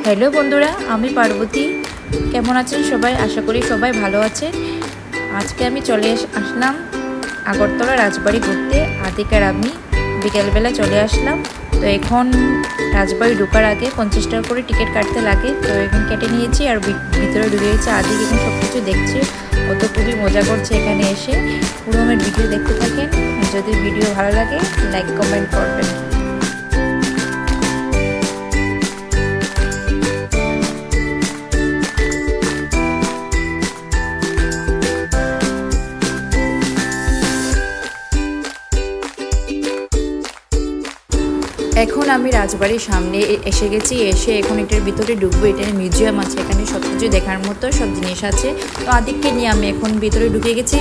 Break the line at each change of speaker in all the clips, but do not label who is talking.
Hello বন্ধুরা, আমি পার্বতী। কেমন আছেন সবাই? আশা করি সবাই ভালো আছেন। আজকে আমি চলে আসলাম আগরতলা রাজবাড়ি ঘুরতে। আদিকার আমি বিকেলবেলা চলে আসলাম। তো এখন রাজবাড়ি ঢোকার আগে 50 টাকা করে টিকিট কাটতে লাগে। তো এখন কেটে নিয়েছি আর ভিতরে ঢুকে গেছি। আদিক এখন সব কিছু দেখছে, ও তো খুবই মজা করছে এখানে এসে। পুরো আমার ভিডিও দেখতে থাকেন। যদি ভিডিও ভালো লাগে লাইক কমেন্ট করবেন। এখন আমি রাজবাড়ির সামনে এসে গেছি। এসে এখন এটার ভিতরে ঢুকবো। এটার মিউজিয়াম আছে, এখানে সব কিছু দেখার মতো সব জিনিস আছে। তো আদিককে নিয়ে আমি এখন ভিতরে ঢুকে গেছি।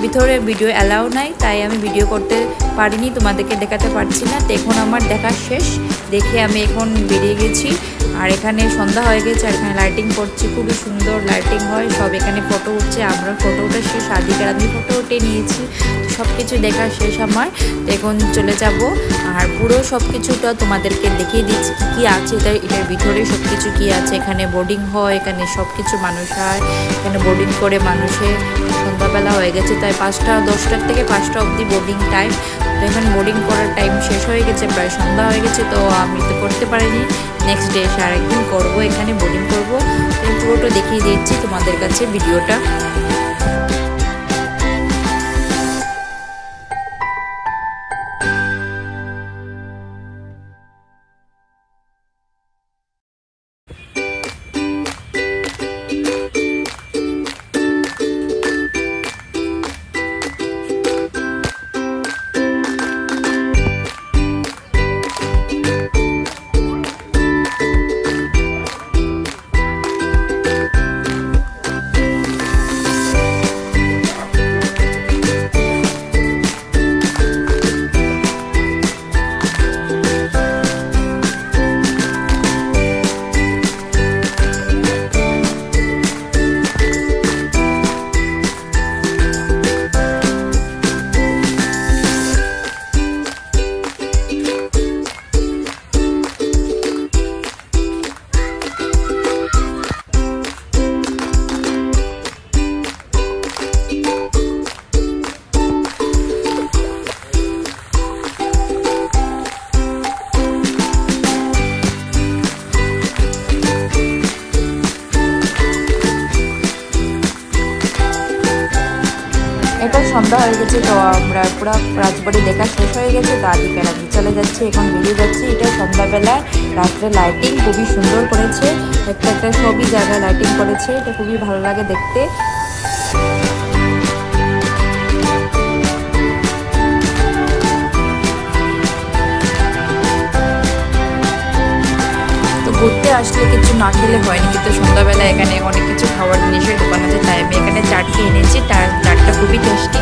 ভিতরে ভিডিও অ্যালাউ নাই, তাই আমি ভিডিও করতে পারিনি, তোমাদেরকে দেখাতে পারছি না। তো এখন আমার দেখা শেষ, দেখে আমি এখন বেরিয়ে গেছি। আর এখানে সন্ধ্যা হয়ে গেছে আর এখানে লাইটিং করছে, খুবই সুন্দর লাইটিং হয়। সব এখানে ফটো উঠছে, আমরা ফটো ওঠা শেষ, আদিকের আমি ফটো উঠে নিয়েছি। সব কিছু দেখা শেষ আমার। তো এখন চলে যাব আর পুরো সব কিছুটা তোমাদেরকে দেখিয়ে দিচ্ছি কী আছে এটার ভিতরে। সব কিছু কী আছে, এখানে বোর্ডিং হয়, এখানে সব কিছু মানুষ হয়, এখানে বোর্ডিং করে মানুষের। সন্ধ্যাবেলা হয়ে গেছে, তাই 10টার থেকে 5টা অবধি বোর্ডিং টাইম। তো এখানে বোর্ডিং করার টাইম শেষ হয়ে গেছে, প্রায় সন্ধ্যা হয়ে গেছে। তো আমি তো করতে পারিনি, নেক্সট ডে এসে আরেকদিন করবো, এখানে বোর্ডিং করবো। তো পুরোটা দেখিয়ে দিচ্ছি তোমাদের কাছে ভিডিওটা। এটা সন্ধ্যা হয়ে গেছে, তো আমরা পুরো রাজবাড়ি দেখা শেষ হয়ে গেছে। তো আদিকে আমি চলে যাচ্ছি, এখন বেরিয়ে যাচ্ছি। এটা সন্ধ্যাবেলায় রাত্রে লাইটিং খুবই সুন্দর করেছে, একটা সবই জায়গায় লাইটিং করেছে, এটা খুবই ভালো লাগে দেখতে। ঘুরতে আসলে কিছু না খেলে হয়নি, কিন্তু সন্ধ্যাবেলা এখানে অনেক কিছু খাওয়ার জিনিসের দোকান আছে, তাই আমি এখানে চাট খেয়ে এনেছি। চাটটা খুবই টেস্টি।